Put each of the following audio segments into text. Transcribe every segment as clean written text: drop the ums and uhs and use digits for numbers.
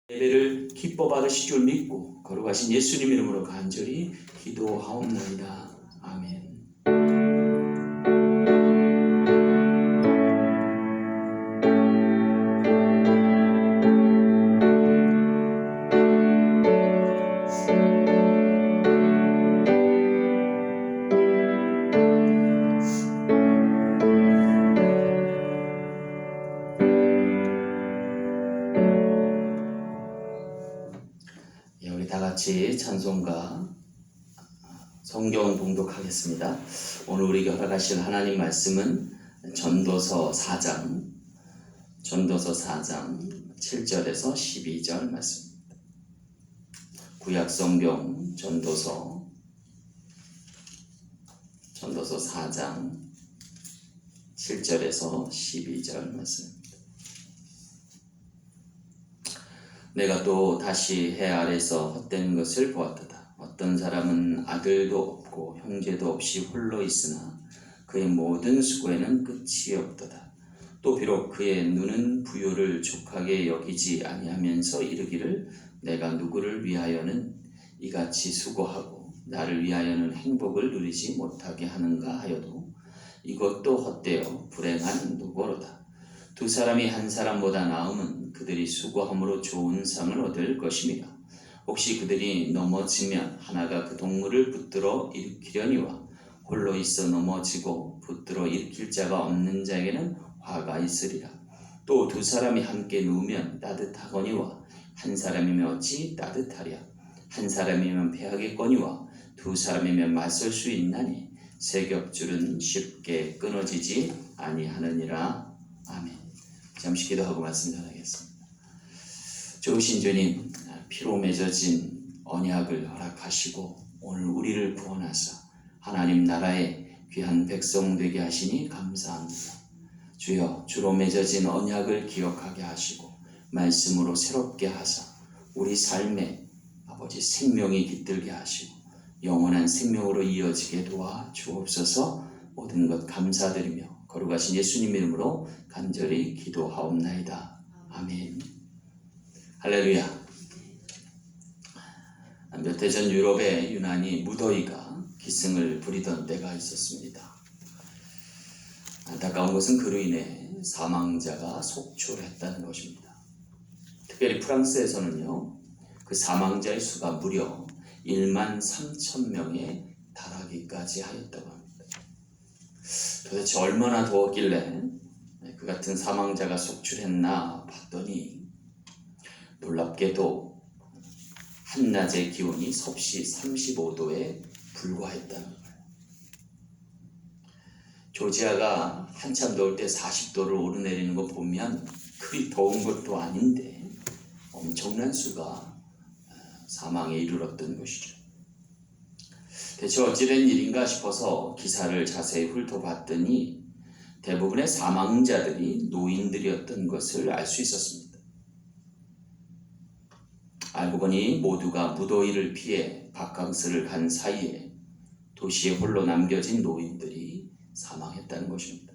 예배를 기뻐 받으실 줄 믿고 거룩하신 예수님 이름으로 간절히 기도하옵나이다. 아멘. 우리 다 같이 찬송가 성경 봉독하겠습니다. 오늘 우리에게 허락하실 하나님 말씀은 전도서 4장 7절에서 12절 말씀입니다. 구약 성경 전도서 4장 7절에서 12절 말씀입니다. 내가 또 다시 해 아래서 헛된 것을 보았도다. 어떤 사람은 아들도 없고 형제도 없이 홀로 있으나 그의 모든 수고에는 끝이 없도다. 또 비록 그의 눈은 부요를 족하게 여기지 아니하면서 이르기를 내가 누구를 위하여는 이같이 수고하고 나를 위하여는 행복을 누리지 못하게 하는가 하여도 이것도 헛되어 불행한 노고로다. 두 사람이 한 사람보다 나음은 그들이 수고함으로 좋은 상을 얻을 것입니다. 혹시 그들이 넘어지면 하나가 그 동물을 붙들어 일으키려니와 홀로 있어 넘어지고 붙들어 일으킬 자가 없는 자에게는 화가 있으리라. 또 두 사람이 함께 누우면 따뜻하거니와 한 사람이면 어찌 따뜻하랴. 한 사람이면 패하겠거니와 두 사람이면 맞설 수 있나니 세 겹줄은 쉽게 끊어지지 아니하느니라. 아멘. 잠시 기도하고 말씀 전하겠습니다. 좋으신 주님, 피로 맺어진 언약을 허락하시고 오늘 우리를 구원하사 하나님 나라의 귀한 백성 되게 하시니 감사합니다. 주여, 주로 맺어진 언약을 기억하게 하시고 말씀으로 새롭게 하사 우리 삶에 아버지 생명이 깃들게 하시고 영원한 생명으로 이어지게 도와 주옵소서. 모든 것 감사드리며 거룩하신 예수님 이름으로 간절히 기도하옵나이다. 아멘. 할렐루야. 몇 해 전 유럽의 유난히 무더위가 기승을 부리던 때가 있었습니다. 안타까운 것은 그로 인해 사망자가 속출했다는 것입니다. 특별히 프랑스에서는요, 그 사망자의 수가 무려 1만 3천 명에 달하기까지 하였다고 합니다. 도대체 얼마나 더웠길래 그 같은 사망자가 속출했나 봤더니 놀랍게도 한낮의 기온이 섭씨 35도에 불과했다는 거예요. 조지아가 한참 더울 때 40도를 오르내리는 거 보면 그리 더운 것도 아닌데 엄청난 수가 사망에 이르렀던 것이죠. 대체 어찌된 일인가 싶어서 기사를 자세히 훑어봤더니 대부분의 사망자들이 노인들이었던 것을 알 수 있었습니다. 알고 보니 모두가 무더위를 피해 바캉스를 간 사이에 도시에 홀로 남겨진 노인들이 사망했다는 것입니다.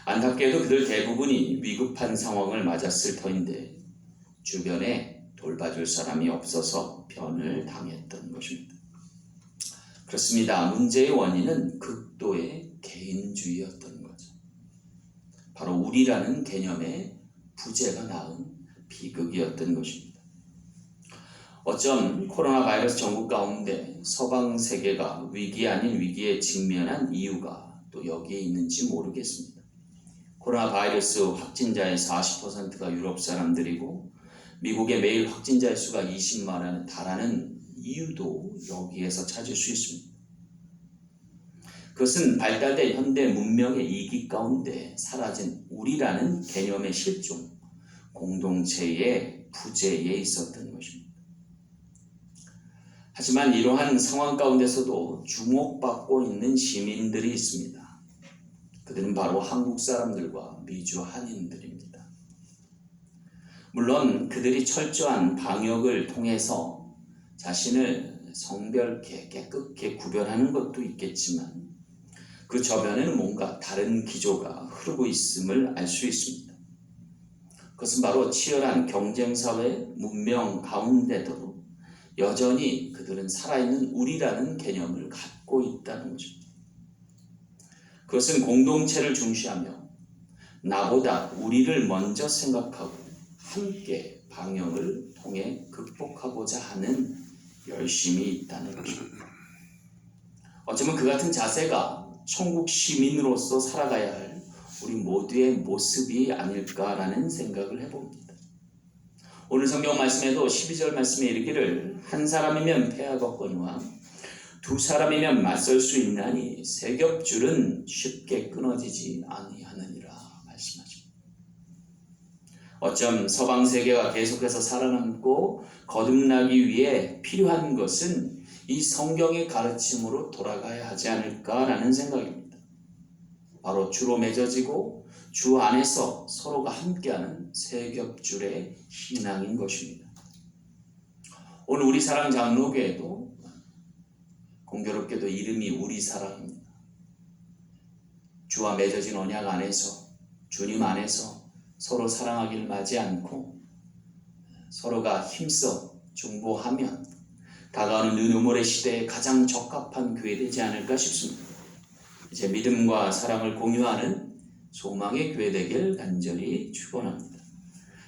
안타깝게도 그들 대부분이 위급한 상황을 맞았을 터인데 주변에 돌봐줄 사람이 없어서 변을 당했던 것입니다. 그렇습니다. 문제의 원인은 극도의 개인주의였던 거죠. 바로 우리라는 개념의 부재가 낳은 비극이었던 것입니다. 어쩜 코로나 바이러스 전국 가운데 서방 세계가 위기 아닌 위기에 직면한 이유가 또 여기에 있는지 모르겠습니다. 코로나 바이러스 확진자의 40%가 유럽 사람들이고 미국의 매일 확진자의 수가 20만에 달하는 이유도 여기에서 찾을 수 있습니다. 그것은 발달된 현대 문명의 이기 가운데 사라진 우리라는 개념의 실종, 공동체의 부재에 있었던 것입니다. 하지만 이러한 상황 가운데서도 주목받고 있는 시민들이 있습니다. 그들은 바로 한국 사람들과 미주 한인들입니다. 물론 그들이 철저한 방역을 통해서 자신을 성별케 깨끗게 구별하는 것도 있겠지만 그 저변에는 뭔가 다른 기조가 흐르고 있음을 알 수 있습니다. 그것은 바로 치열한 경쟁사회 문명 가운데도 여전히 그들은 살아있는 우리라는 개념을 갖고 있다는 거죠. 그것은 공동체를 중시하며 나보다 우리를 먼저 생각하고 함께 방향을 통해 극복하고자 하는 열심이 있다는 거죠. 어쩌면 그 같은 자세가 천국 시민으로서 살아가야 할 우리 모두의 모습이 아닐까라는 생각을 해봅니다. 오늘 성경 말씀에도 12절 말씀에 이르기를 한 사람이면 패하겠거니와 두 사람이면 맞설 수 있나니 세 겹줄은 쉽게 끊어지지 아니하느니라 말씀하십니다. 어쩜 서방 세계가 계속해서 살아남고 거듭나기 위해 필요한 것은 이 성경의 가르침으로 돌아가야 하지 않을까라는 생각입니다. 바로 주로 맺어지고 주 안에서 서로가 함께하는 세 겹줄의 신앙인 것입니다. 오늘 우리 사랑 장로교회도 공교롭게도 이름이 우리 사랑입니다. 주와 맺어진 언약 안에서 주님 안에서 서로 사랑하기를 마지 않고 서로가 힘써 중보하면 다가오는 눈우물의 시대에 가장 적합한 교회 되지 않을까 싶습니다. 제 믿음과 사랑을 공유하는 소망의 교회 되길 간절히 축원합니다.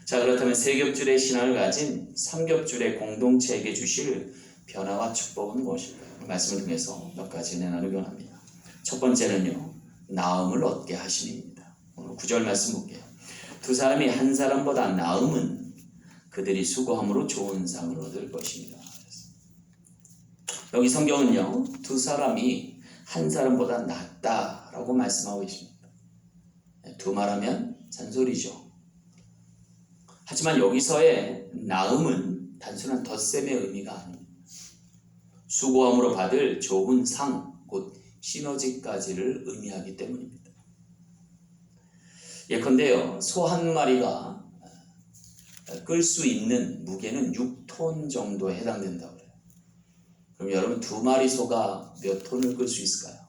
자, 그렇다면 세 겹줄의 신앙을 가진 삼 겹줄의 공동체에게 주실 변화와 축복은 무엇일까요? 말씀을 통해서 몇 가지 나누기 원합니다. 첫 번째는요, 나음을 얻게 하심입니다. 오늘 9절 말씀 볼게요. 두 사람이 한 사람보다 나음은 그들이 수고함으로 좋은 상을 얻을 것입니다. 여기 성경은요, 두 사람이 한 사람보다 낫다라고 말씀하고 있습니다. 두 말하면 잔소리죠. 하지만 여기서의 나음은 단순한 덧셈의 의미가 아닙니다. 수고함으로 받을 좋은 상, 곧 시너지까지를 의미하기 때문입니다. 예컨대요, 소 한 마리가 끌 수 있는 무게는 6톤 정도에 해당된다고 해요. 그럼 여러분 두 마리 소가 몇 톤을 끌 수 있을까요?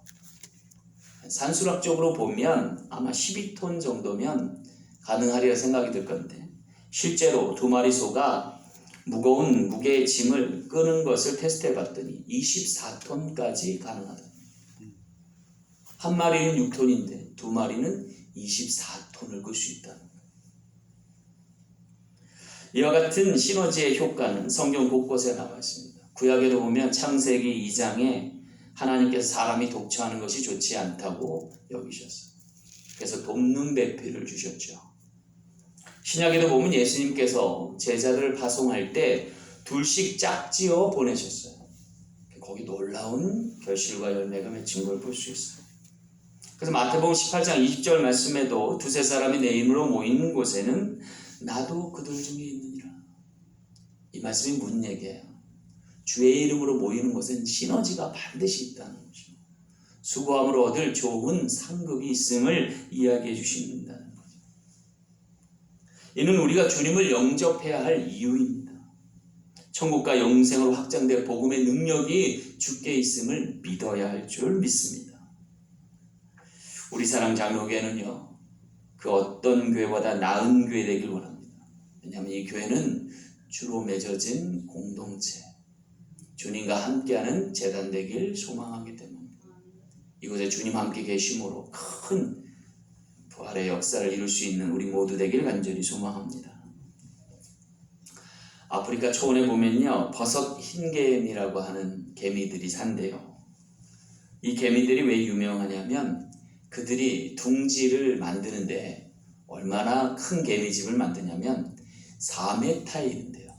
산수학적으로 보면 아마 12톤 정도면 가능하리라 생각이 들 건데 실제로 두 마리 소가 무거운 무게의 짐을 끄는 것을 테스트해 봤더니 24톤까지 가능하다. 한 마리는 6톤인데 두 마리는 24톤을 끌 수 있다는 거예요. 이와 같은 시너지의 효과는 성경 곳곳에 나와 있습니다. 구약에도 보면 창세기 2장에 하나님께서 사람이 독처하는 것이 좋지 않다고 여기셨어요. 그래서 돕는 배필을 주셨죠. 신약에도 보면 예수님께서 제자들을 파송할 때 둘씩 짝지어 보내셨어요. 거기 놀라운 결실과 열매가 맺힌 걸 볼 수 있어요. 그래서 마태복음 18장 20절 말씀에도 두세 사람이 내 이름으로 모이는 곳에는 나도 그들 중에 있느니라. 이 말씀이 무슨 얘기예요? 주의 이름으로 모이는 곳엔 시너지가 반드시 있다는 거죠. 수고함으로 얻을 좋은 상급이 있음을 이야기해 주신다는 거죠. 이는 우리가 주님을 영접해야 할 이유입니다. 천국과 영생으로 확장될 복음의 능력이 주께 있음을 믿어야 할 줄 믿습니다. 우리 사랑 장로교회는요, 그 어떤 교회보다 나은 교회 되길 원합니다. 왜냐하면 이 교회는 주로 맺어진 공동체, 주님과 함께하는 재단 되길 소망하기 때문입니다. 이곳에 주님 함께 계심으로 큰 부활의 역사를 이룰 수 있는 우리 모두 되길 간절히 소망합니다. 아프리카 초원에 보면요, 버섯 흰개미라고 하는 개미들이 산대요. 이 개미들이 왜 유명하냐면 그들이 둥지를 만드는데 얼마나 큰 개미집을 만드냐면 4m에 이른대요.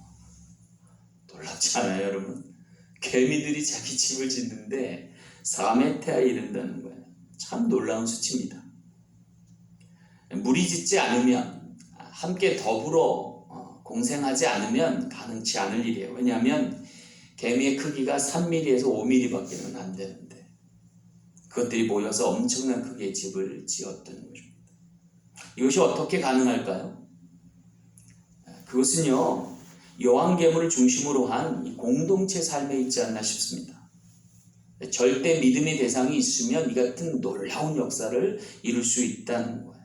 놀랍지 않아요, 여러분? 개미들이 자기 집을 짓는데 4m에 이른다는 거예요. 참 놀라운 수치입니다. 무리짓지 않으면, 함께 더불어 공생하지 않으면 가능치 않을 일이에요. 왜냐하면 개미의 크기가 3mm에서 5mm밖에 안 되는데 그것들이 모여서 엄청난 크기의 집을 지었던 것입니다. 이것이 어떻게 가능할까요? 그것은요, 여왕계물을 중심으로 한 공동체 삶에 있지 않나 싶습니다. 절대 믿음의 대상이 있으면 이 같은 놀라운 역사를 이룰 수 있다는 거예요.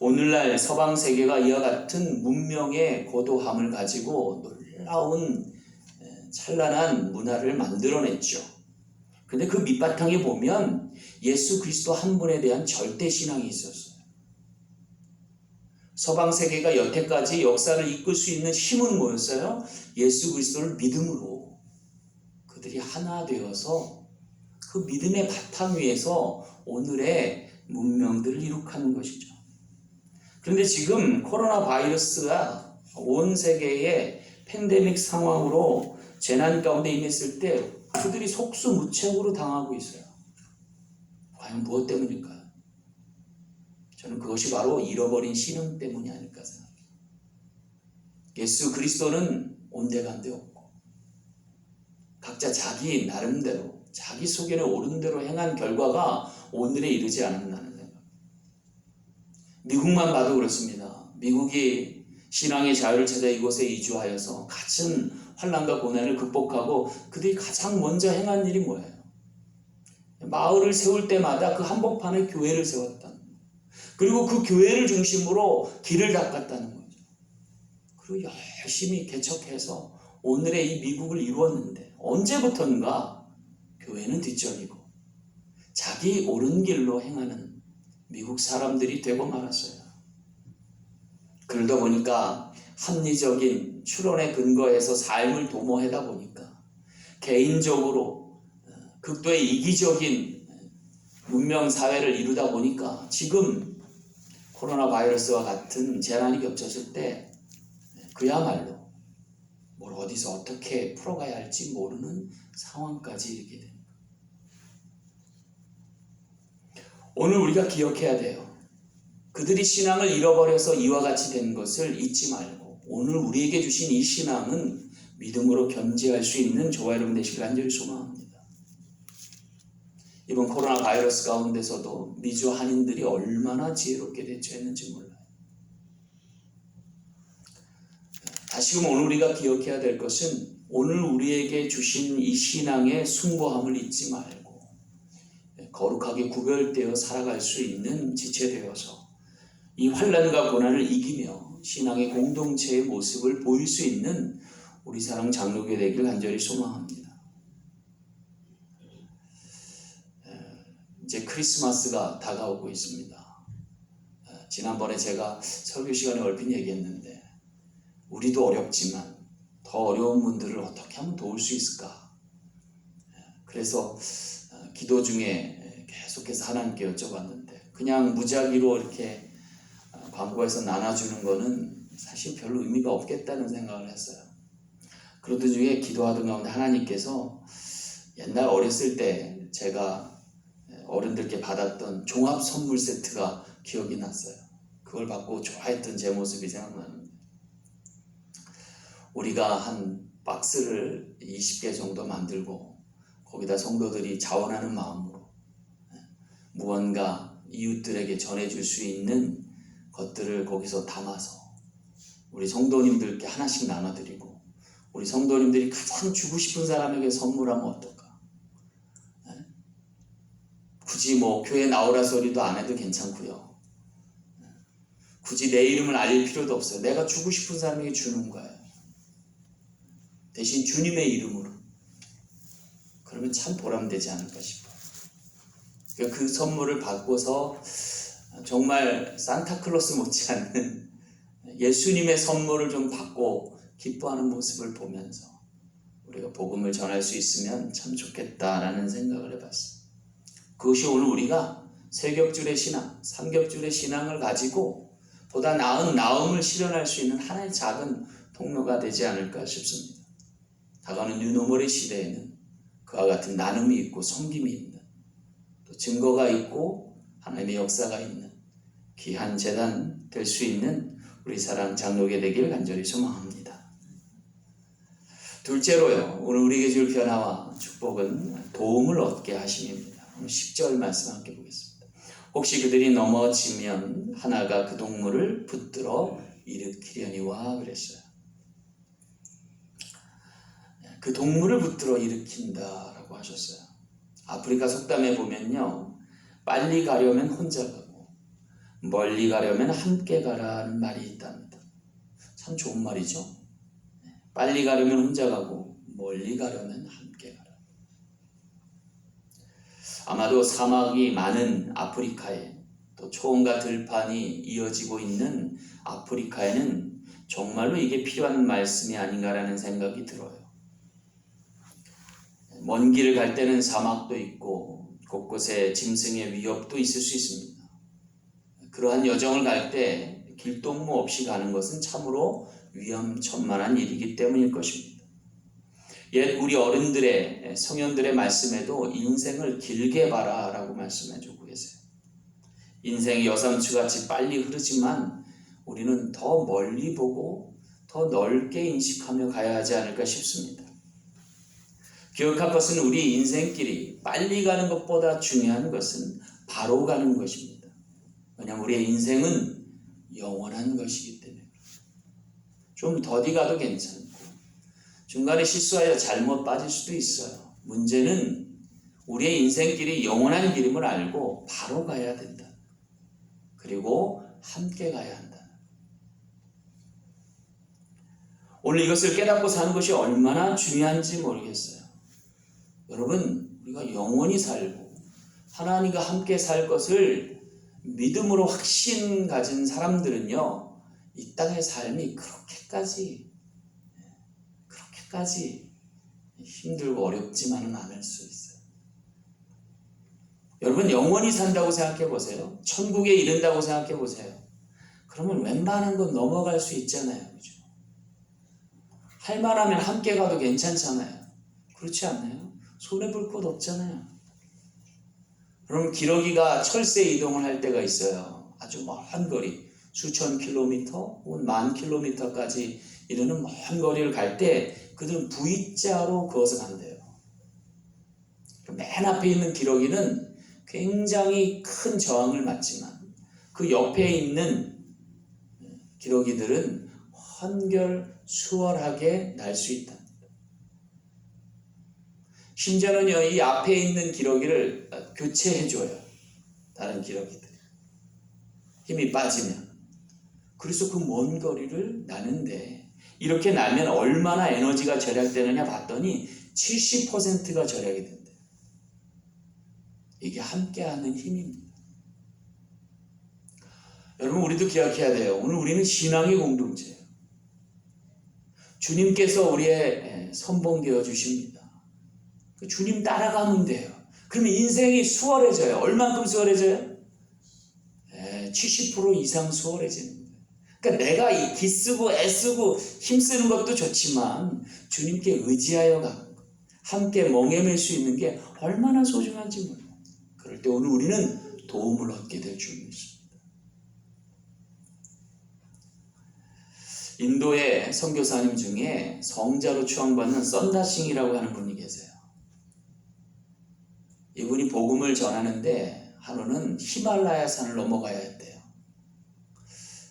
오늘날 서방 세계가 이와 같은 문명의 고도함을 가지고 놀라운 찬란한 문화를 만들어냈죠. 근데 그 밑바탕에 보면 예수 그리스도 한 분에 대한 절대 신앙이 있었어요. 서방 세계가 여태까지 역사를 이끌 수 있는 힘은 뭐였어요? 예수 그리스도를 믿음으로 그들이 하나 되어서 그 믿음의 바탕 위에서 오늘의 문명들을 이룩하는 것이죠. 그런데 지금 코로나 바이러스가 온 세계의 팬데믹 상황으로 재난 가운데 임했을 때 그들이 속수무책으로 당하고 있어요. 과연 무엇 때문일까요? 저는 그것이 바로 잃어버린 신앙 때문이 아닐까 생각해요. 예수 그리스도는 온데간데 없고 각자 자기 나름대로 자기 속에는 옳은 대로 행한 결과가 오늘에 이르지 않았나는 생각. 미국만 봐도 그렇습니다. 미국이 신앙의 자유를 찾아 이곳에 이주하여서 같은 환난과 고난을 극복하고 그들이 가장 먼저 행한 일이 뭐예요? 마을을 세울 때마다 그 한복판에 교회를 세웠다는 거예요. 그리고 그 교회를 중심으로 길을 닦았다는 거죠. 그리고 열심히 개척해서 오늘의 이 미국을 이루었는데 언제부턴가 교회는 뒷전이고 자기 옳은 길로 행하는 미국 사람들이 되고 말았어요. 그러다 보니까 합리적인 추론에 근거해서 삶을 도모하다 보니까 개인적으로 극도의 이기적인 문명 사회를 이루다 보니까 지금 코로나 바이러스와 같은 재난이 겹쳤을 때 그야말로 뭘 어디서 어떻게 풀어가야 할지 모르는 상황까지 이르게 됩니다. 오늘 우리가 기억해야 돼요. 그들이 신앙을 잃어버려서 이와 같이 된 것을 잊지 말고 오늘 우리에게 주신 이 신앙은 믿음으로 견지할 수 있는 저와 여러분 되시길 간절히 소망합니다. 이번 코로나 바이러스 가운데서도 미주 한인들이 얼마나 지혜롭게 대처했는지 몰라요. 다시금 오늘 우리가 기억해야 될 것은 오늘 우리에게 주신 이 신앙의 숭고함을 잊지 말고 거룩하게 구별되어 살아갈 수 있는 지체되어서 이 환난과 고난을 이기며 신앙의 공동체의 모습을 보일 수 있는 우리 사랑 장로교 되길 간절히 소망합니다. 이제 크리스마스가 다가오고 있습니다. 지난번에 제가 설교 시간에 얼핏 얘기했는데 우리도 어렵지만 더 어려운 분들을 어떻게 하면 도울 수 있을까? 그래서 기도 중에 계속해서 하나님께 여쭤봤는데 그냥 무작위로 이렇게 광고에서 나눠주는 거는 사실 별로 의미가 없겠다는 생각을 했어요. 그러던 중에 기도하던 가운데 하나님께서 옛날 어렸을 때 제가 어른들께 받았던 종합 선물 세트가 기억이 났어요. 그걸 받고 좋아했던 제 모습이 생각나는데 우리가 한 박스를 20개 정도 만들고 거기다 성도들이 자원하는 마음으로 무언가 이웃들에게 전해줄 수 있는 것들을 거기서 담아서 우리 성도님들께 하나씩 나눠드리고 우리 성도님들이 가장 주고 싶은 사람에게 선물하면 어떨까? 굳이 뭐 교회 나오라 소리도 안 해도 괜찮고요. 굳이 내 이름을 알릴 필요도 없어요. 내가 주고 싶은 사람에게 주는 거예요. 대신 주님의 이름으로. 그러면 참 보람되지 않을까 싶어요. 그러니까 그 선물을 받고서 정말 산타클로스 못지않는 예수님의 선물을 좀 받고 기뻐하는 모습을 보면서 우리가 복음을 전할 수 있으면 참 좋겠다라는 생각을 해봤어요. 그것이 오늘 우리가 세 겹줄의 신앙, 3겹줄의 신앙을 가지고 보다 나은 나음을 실현할 수 있는 하나의 작은 통로가 되지 않을까 싶습니다. 다가오는 뉴노멀의 시대에는 그와 같은 나눔이 있고 섬김이 있는 또 증거가 있고 하나님의 역사가 있는 귀한 재단 될 수 있는 우리 사랑 장로교 되기를 간절히 소망합니다. 둘째로요, 오늘 우리에게 줄 변화와 축복은 도움을 얻게 하심입니다. 10절 말씀 함께 보겠습니다. 혹시 그들이 넘어지면 하나가 그 동물을 붙들어 일으키려니와 그랬어요. 그 동물을 붙들어 일으킨다라고 하셨어요. 아프리카 속담에 보면요, 빨리 가려면 혼자 가고 멀리 가려면 함께 가라는 말이 있답니다. 참 좋은 말이죠. 빨리 가려면 혼자 가고 멀리 가려면 함께 가라. 아마도 사막이 많은 아프리카에, 또 초원과 들판이 이어지고 있는 아프리카에는 정말로 이게 필요한 말씀이 아닌가라는 생각이 들어요. 먼 길을 갈 때는 사막도 있고 곳곳에 짐승의 위협도 있을 수 있습니다. 그러한 여정을 갈 때 길동무 없이 가는 것은 참으로 위험천만한 일이기 때문일 것입니다. 옛 우리 어른들의, 성현들의 말씀에도 인생을 길게 봐라 라고 말씀해주고 계세요. 인생이 여삼추같이 빨리 흐르지만 우리는 더 멀리 보고 더 넓게 인식하며 가야 하지 않을까 싶습니다. 기억할 것은 우리 인생길이 빨리 가는 것보다 중요한 것은 바로 가는 것입니다. 왜냐하면 우리의 인생은 영원한 것이기 때문에 좀 더디 가도 괜찮고 중간에 실수하여 잘못 빠질 수도 있어요. 문제는 우리의 인생길이 영원한 길임을 알고 바로 가야 된다. 그리고 함께 가야 한다. 오늘 이것을 깨닫고 사는 것이 얼마나 중요한지 모르겠어요. 여러분, 우리가 영원히 살고 하나님과 함께 살 것을 믿음으로 확신 가진 사람들은요, 이 땅의 삶이 그렇게까지 힘들고 어렵지만은 않을 수 있어요. 여러분, 영원히 산다고 생각해 보세요. 천국에 이른다고 생각해 보세요. 그러면 웬만한 건 넘어갈 수 있잖아요. 그죠? 할만하면 함께 가도 괜찮잖아요. 그렇지 않나요? 손해볼 것 없잖아요. 그럼 기러기가 철새 이동을 할 때가 있어요. 아주 먼 거리, 수천 킬로미터 혹은 만 킬로미터까지 이르는 먼 거리를 갈 때 그들은 V자로 그어서 간대요. 맨 앞에 있는 기러기는 굉장히 큰 저항을 받지만 그 옆에 있는 기러기들은 한결 수월하게 날 수 있다. 심지어는요, 이 앞에 있는 기러기를 교체해줘요. 다른 기러기들. 힘이 빠지면. 그래서 그 먼 거리를 나는데 이렇게 나면 얼마나 에너지가 절약되느냐 봤더니 70%가 절약이 된대요. 이게 함께하는 힘입니다. 여러분, 우리도 기억해야 돼요. 오늘 우리는 신앙의 공동체예요. 주님께서 우리의 선봉되어 주십니다. 주님 따라가면 돼요. 그러면 인생이 수월해져요. 얼만큼 수월해져요? 70% 이상 수월해지는 거예요. 그러니까 내가 이 기쓰고 애쓰고 힘쓰는 것도 좋지만 주님께 의지하여 가는 것, 함께 멍에맬 수 있는 게 얼마나 소중한지 몰라요. 그럴 때 오늘 우리는 도움을 얻게 될 줄 믿습니다. 인도의 선교사님 중에 성자로 추앙받는 썬다싱이라고 하는 분이 계세요. 이분이 복음을 전하는데 하루는 히말라야 산을 넘어가야 했대요.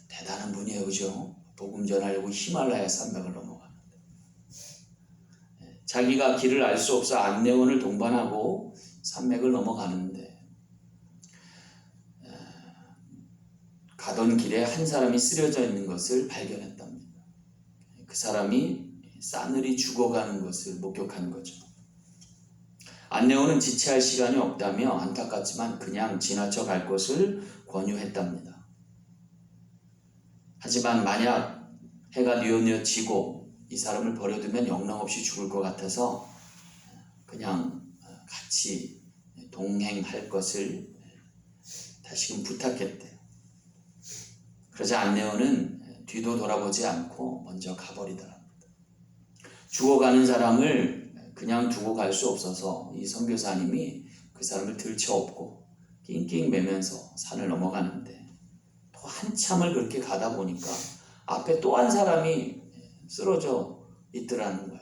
대단한 분이에요. 그죠? 복음 전하려고 히말라야 산맥을 넘어가는데 자기가 길을 알 수 없어 안내원을 동반하고 산맥을 넘어가는데 가던 길에 한 사람이 쓰러져 있는 것을 발견했답니다. 그 사람이 싸늘히 죽어가는 것을 목격한 거죠. 안내원은 지체할 시간이 없다며 안타깝지만 그냥 지나쳐 갈 것을 권유했답니다. 하지만 만약 해가 뉘어지고 이 사람을 버려두면 영락없이 죽을 것 같아서 그냥 같이 동행할 것을 다시금 부탁했대요. 그러자 안내원은 뒤도 돌아보지 않고 먼저 가버리더랍니다. 죽어가는 사람을 그냥 두고 갈 수 없어서 이 선교사님이 그 사람을 들쳐업고 낑낑 매면서 산을 넘어가는데 또 한참을 그렇게 가다 보니까 앞에 또 한 사람이 쓰러져 있더라는 거예요.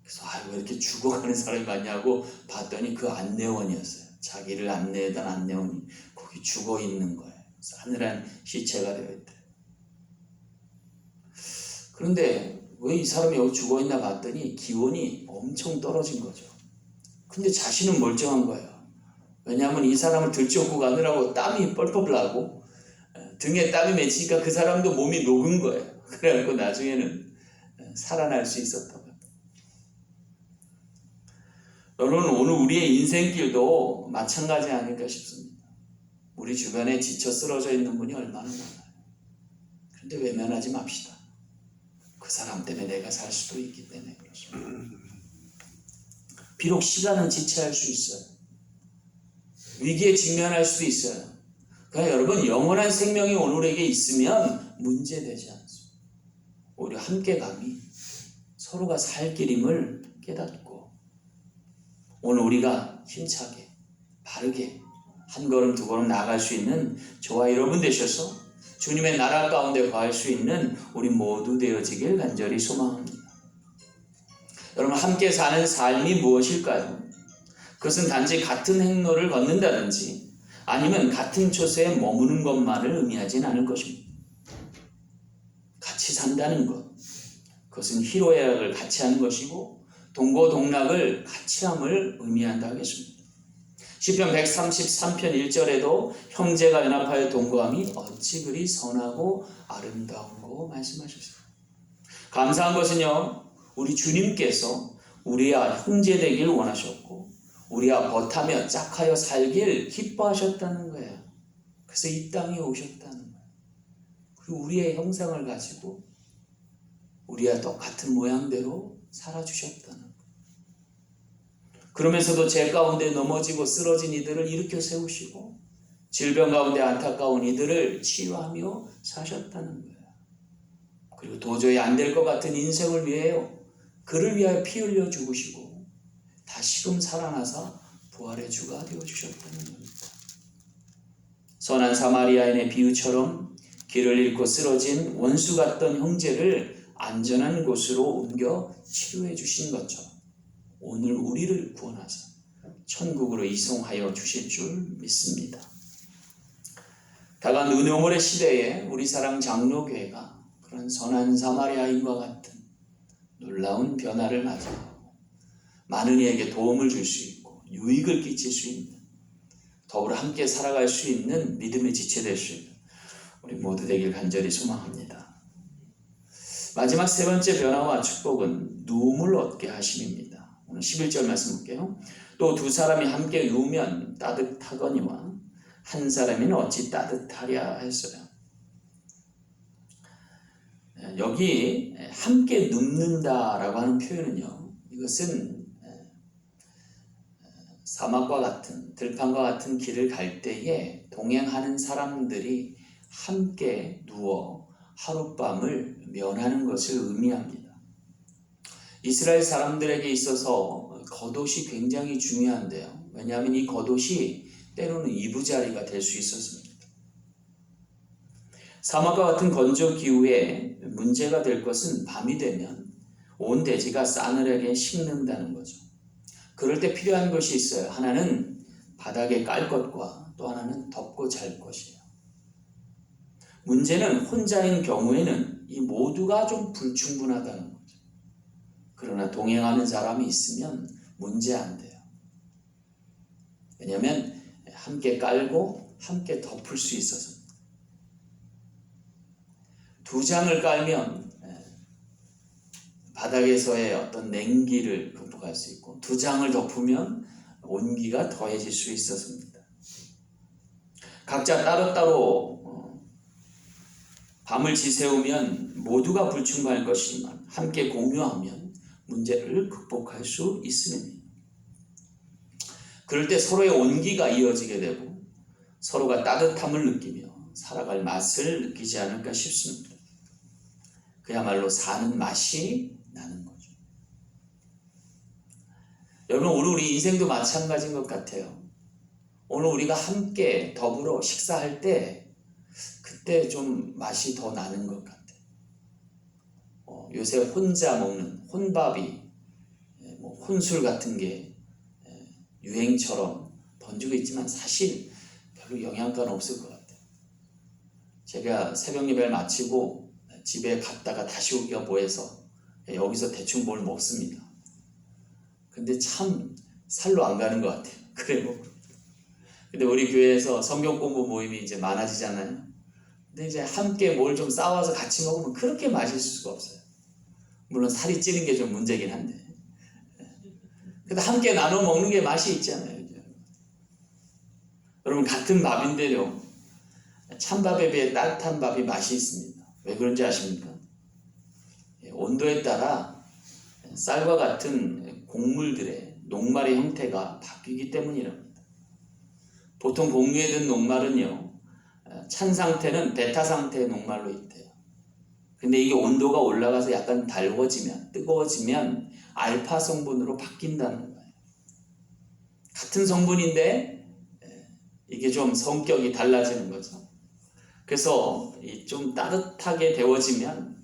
그래서 왜 이렇게 죽어가는 사람이 많냐고 봤더니 그 안내원이었어요. 자기를 안내했던 안내원이 거기 죽어 있는 거예요. 싸늘한 시체가 되어 있대요. 그런데 왜 이 사람이 여기 죽어있나 봤더니 기온이 엄청 떨어진 거죠. 근데 자신은 멀쩡한 거예요. 왜냐하면 이 사람을 들쫓고 가느라고 땀이 뻘뻘 나고 등에 땀이 맺히니까 그 사람도 몸이 녹은 거예요. 그래갖고 나중에는 살아날 수 있었다고 합니다. 여러분, 오늘 우리의 인생길도 마찬가지 아닐까 싶습니다. 우리 주변에 지쳐 쓰러져 있는 분이 얼마나 많아요. 그런데 외면하지 맙시다. 그 사람 때문에 내가 살 수도 있기 때문에 그렇습니다. 비록 시간은 지체할 수 있어요. 위기에 직면할 수도 있어요. 그러나 여러분, 영원한 생명이 오늘에게 있으면 문제되지 않습니다. 오히려 함께감이 서로가 살 길임을 깨닫고 오늘 우리가 힘차게 바르게 한 걸음 두 걸음 나아갈 수 있는 저와 여러분 되셔서 주님의 나라 가운데 거할 수 있는 우리 모두 되어지길 간절히 소망합니다. 여러분, 함께 사는 삶이 무엇일까요? 그것은 단지 같은 행로를 걷는다든지 아니면 같은 처소에 머무는 것만을 의미하진 않을 것입니다. 같이 산다는 것, 그것은 희로애락을 같이 하는 것이고 동고동락을 같이 함을 의미한다 하겠습니다. 시편 133편 1절에도 형제가 연합하여 동거함이 어찌 그리 선하고 아름다운고 말씀하셨습니다. 감사한 것은요, 우리 주님께서 우리와 형제 되길 원하셨고 우리와 벗하며 짝하여 살길 기뻐하셨다는 거예요. 그래서 이 땅에 오셨다는 거예요. 그리고 우리의 형상을 가지고 우리와 똑같은 모양대로 살아주셨다는 거예요. 그러면서도 죄 가운데 넘어지고 쓰러진 이들을 일으켜 세우시고 질병 가운데 안타까운 이들을 치유하며 사셨다는 거예요. 그리고 도저히 안 될 것 같은 인생을 위하여 그를 위하여 피 흘려 죽으시고 다시금 살아나서 부활의 주가 되어주셨다는 겁니다. 선한 사마리아인의 비유처럼 길을 잃고 쓰러진 원수 같던 형제를 안전한 곳으로 옮겨 치료해 주신 것처럼 오늘 우리를 구원하사 천국으로 이송하여 주실 줄 믿습니다. 다가온 은혜오물의 시대에 우리 사랑 장로교회가 그런 선한 사마리아인과 같은 놀라운 변화를 맞이하고 많은 이에게 도움을 줄 수 있고 유익을 끼칠 수 있는 더불어 함께 살아갈 수 있는 믿음의 지체 될 수 있는 우리 모두 되길 간절히 소망합니다. 마지막 세 번째 변화와 축복은 누움을 얻게 하심입니다. 오늘 11절 말씀 볼게요. 또 두 사람이 함께 누우면 따뜻하거니와 한 사람이는 어찌 따뜻하랴 했어요. 여기 함께 눕는다라고 하는 표현은요, 이것은 사막과 같은 들판과 같은 길을 갈 때에 동행하는 사람들이 함께 누워 하룻밤을 면하는 것을 의미합니다. 이스라엘 사람들에게 있어서 겉옷이 굉장히 중요한데요. 왜냐하면 이 겉옷이 때로는 이부자리가 될 수 있었습니다. 사막과 같은 건조 기후에 문제가 될 것은 밤이 되면 온 대지가 싸늘하게 식는다는 거죠. 그럴 때 필요한 것이 있어요. 하나는 바닥에 깔 것과 또 하나는 덮고 잘 것이에요. 문제는 혼자인 경우에는 이 모두가 좀 불충분하다는 거죠. 그러나 동행하는 사람이 있으면 문제 안 돼요. 왜냐하면 함께 깔고 함께 덮을 수 있어서. 두 장을 깔면 바닥에서의 어떤 냉기를 극복할 수 있고 두 장을 덮으면 온기가 더해질 수 있었습니다. 각자 따로따로 밤을 지새우면 모두가 불충분할 것이지만 함께 공유하면 문제를 극복할 수 있습니다. 그럴 때 서로의 온기가 이어지게 되고 서로가 따뜻함을 느끼며 살아갈 맛을 느끼지 않을까 싶습니다. 그야말로 사는 맛이 나는 거죠. 여러분, 오늘 우리 인생도 마찬가지인 것 같아요. 오늘 우리가 함께 더불어 식사할 때 그때 좀 맛이 더 나는 것 같아요. 요새 혼자 먹는 혼밥이 혼술 같은 게 유행처럼 번지고 있지만 사실 별로 영향가는 없을 것 같아요. 제가 새벽 예배를 마치고 집에 갔다가 다시 오기가 뭐해서 여기서 대충 뭘 먹습니다. 근데 참 살로 안 가는 것 같아요. 그래요. 근데 우리 교회에서 성경 공부 모임이 이제 많아지잖아요. 근데 이제 함께 뭘 좀 싸와서 같이 먹으면 그렇게 맛있을 수가 없어요. 물론 살이 찌는 게 좀 문제긴 한데. 근데 함께 나눠 먹는 게 맛이 있잖아요. 여러분, 같은 밥인데요, 찬밥에 비해 따뜻한 밥이 맛이 있습니다. 왜 그런지 아십니까? 온도에 따라 쌀과 같은 곡물들의 녹말의 형태가 바뀌기 때문이랍니다. 보통 곡류에 든 녹말은요, 찬 상태는 베타 상태의 녹말로 있대요. 근데 이게 온도가 올라가서 약간 달궈지면, 뜨거워지면 알파 성분으로 바뀐다는 거예요. 같은 성분인데 이게 좀 성격이 달라지는 거죠. 그래서 좀 따뜻하게 데워지면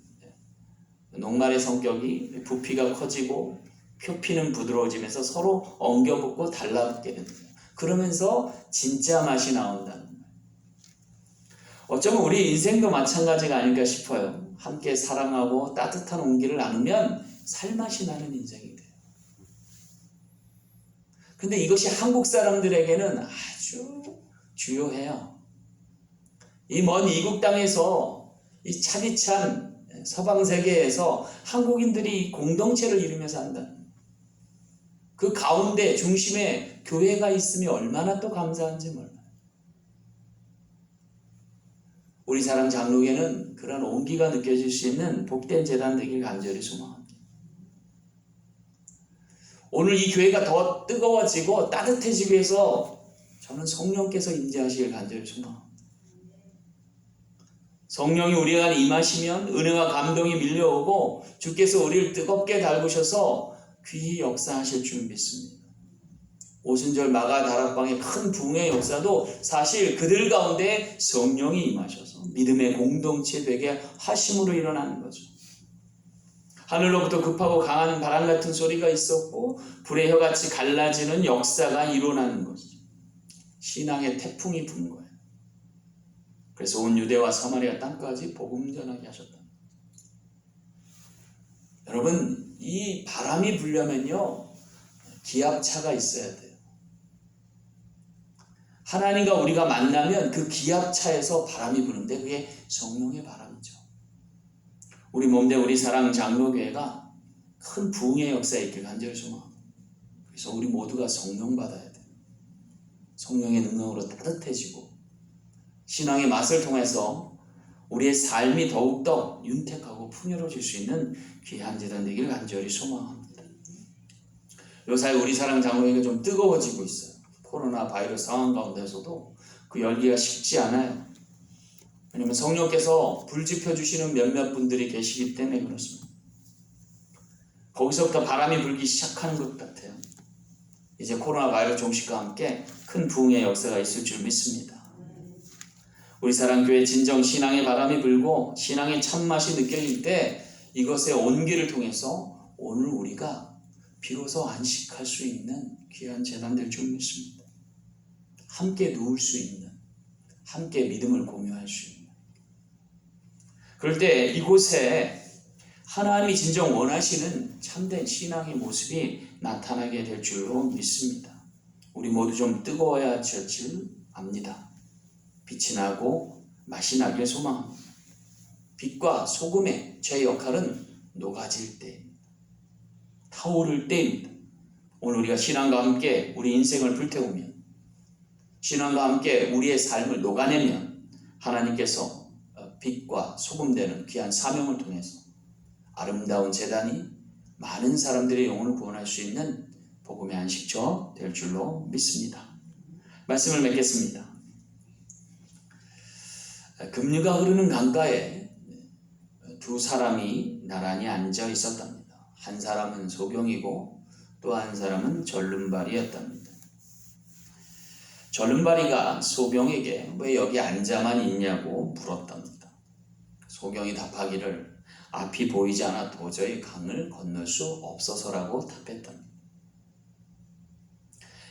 녹말의 성격이 부피가 커지고 표피는 부드러워지면서 서로 엉겨붙고 달라붙게 됩니다. 그러면서 진짜 맛이 나온다는 거예요. 어쩌면 우리 인생도 마찬가지가 아닐까 싶어요. 함께 사랑하고 따뜻한 온기를 나누면 살맛이 나는 인생이 돼요. 근데 이것이 한국 사람들에게는 아주 주요해요. 이 먼 이국 땅에서, 이 차디찬 서방 세계에서 한국인들이 공동체를 이루면서 한다는 거예요. 그 가운데 중심에 교회가 있으면 얼마나 또 감사한지 몰라요. 우리 사랑 장로교회는 그런 온기가 느껴질 수 있는 복된 재단 되길 간절히 소망합니다. 오늘 이 교회가 더 뜨거워지고 따뜻해지기 위해서 저는 성령께서 임재하시길 간절히 소망합니다. 성령이 우리 안에 임하시면 은혜와 감동이 밀려오고 주께서 우리를 뜨겁게 달구셔서 귀히 역사하실 줄 믿습니다. 오순절 마가 다락방의 큰 부흥의 역사도 사실 그들 가운데 성령이 임하셔서 믿음의 공동체 되게 하심으로 일어나는 거죠. 하늘로부터 급하고 강한 바람 같은 소리가 있었고 불의 혀같이 갈라지는 역사가 일어나는 것이죠. 신앙의 태풍이 분 거예요. 그래서 온 유대와 사마리아 땅까지 복음 전하게 하셨다. 여러분, 이 바람이 불려면요, 기압차가 있어야 돼요. 하나님과 우리가 만나면 그 기압차에서 바람이 부는데 그게 성령의 바람이죠. 우리 몸대 우리 사랑 장로교회가 큰 부흥의 역사에 있길 간절히 소망합니다. 그래서 우리 모두가 성령 받아야 돼요. 성령의 능력으로 따뜻해지고 신앙의 맛을 통해서 우리의 삶이 더욱더 윤택하고 풍요로워질 수 있는 귀한 재단 되기를 간절히 소망합니다. 요사이 우리 사랑 장로교회가 좀 뜨거워지고 있어요. 코로나 바이러스 상황 가운데서도 그 열기가 식지 않아요. 왜냐하면 성령께서 불 지펴주시는 몇몇 분들이 계시기 때문에 그렇습니다. 거기서부터 바람이 불기 시작하는 것 같아요. 이제 코로나 바이러스 종식과 함께 큰 부흥의 역사가 있을 줄 믿습니다. 우리 사랑교회 진정 신앙의 바람이 불고 신앙의 참맛이 느껴질 때 이것의 온기를 통해서 오늘 우리가 비로소 안식할 수 있는 귀한 재단 될 줄 믿습니다. 함께 누울 수 있는, 함께 믿음을 공유할 수 있는. 그럴 때 이곳에 하나님이 진정 원하시는 참된 신앙의 모습이 나타나게 될 줄로 믿습니다. 우리 모두 좀 뜨거워야 할 줄 압니다. 빛이 나고 맛이 나길 소망합니다. 빛과 소금의 제 역할은 녹아질 때입니다. 타오를 때입니다. 오늘 우리가 신앙과 함께 우리 인생을 불태우면, 신앙과 함께 우리의 삶을 녹아내면 하나님께서 빛과 소금 되는 귀한 사명을 통해서 아름다운 재단이 많은 사람들의 영혼을 구원할 수 있는 복음의 안식처 될 줄로 믿습니다. 말씀을 맺겠습니다. 급류가 흐르는 강가에 두 사람이 나란히 앉아 있었답니다. 한 사람은 소경이고 또 한 사람은 절름발이였답니다. 절름발이가 소경에게 왜 여기 앉아만 있냐고 물었답니다. 소경이 답하기를 앞이 보이지 않아 도저히 강을 건널 수 없어서라고 답했답니다.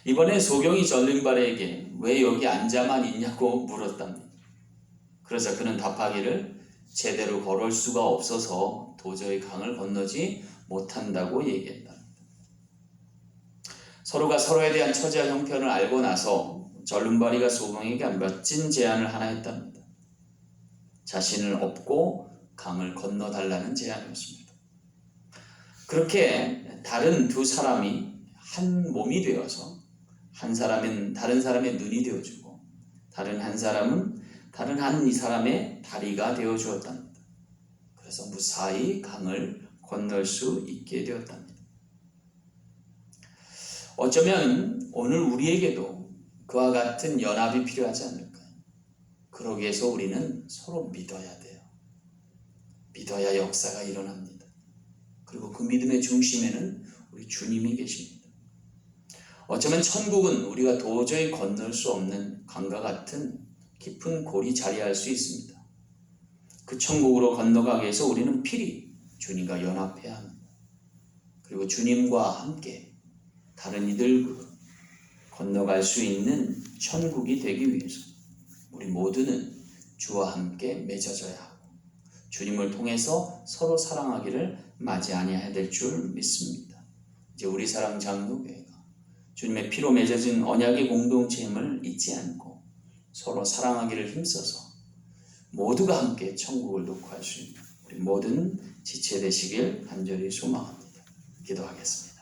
이번에 소경이 절름발에게 왜 여기 앉아만 있냐고 물었답니다. 그래서 그는 답하기를 제대로 걸을 수가 없어서 도저히 강을 건너지 못한다고 얘기했다. 서로가 서로에 대한 처지와 형편을 알고 나서 절름발이가 소봉에게 멋진 제안을 하나 했답니다. 자신을 업고 강을 건너달라는 제안이었습니다. 그렇게 다른 두 사람이 한 몸이 되어서 한 사람은 다른 사람의 눈이 되어주고 다른 한 사람은 다른 한 사람의 다리가 되어주었답니다. 그래서 무사히 강을 건널 수 있게 되었답니다. 어쩌면 오늘 우리에게도 그와 같은 연합이 필요하지 않을까요? 그러기 위해서 우리는 서로 믿어야 돼요. 믿어야 역사가 일어납니다. 그리고 그 믿음의 중심에는 우리 주님이 계십니다. 어쩌면 천국은 우리가 도저히 건널 수 없는 강과 같은 깊은 골이 자리할 수 있습니다. 그 천국으로 건너가기 위해서 우리는 필히 주님과 연합해야 합니다. 그리고 주님과 함께 다른 이들과 건너갈 수 있는 천국이 되기 위해서 우리 모두는 주와 함께 맺어져야 하고 주님을 통해서 서로 사랑하기를 마지 아니해야 될 줄 믿습니다. 이제 우리 사랑 장로교회가 주님의 피로 맺어진 언약의 공동체임을 잊지 않고 서로 사랑하기를 힘써서 모두가 함께 천국을 녹화할 수 있는 우리 모든 지체 되시길 간절히 소망합니다. 기도하겠습니다.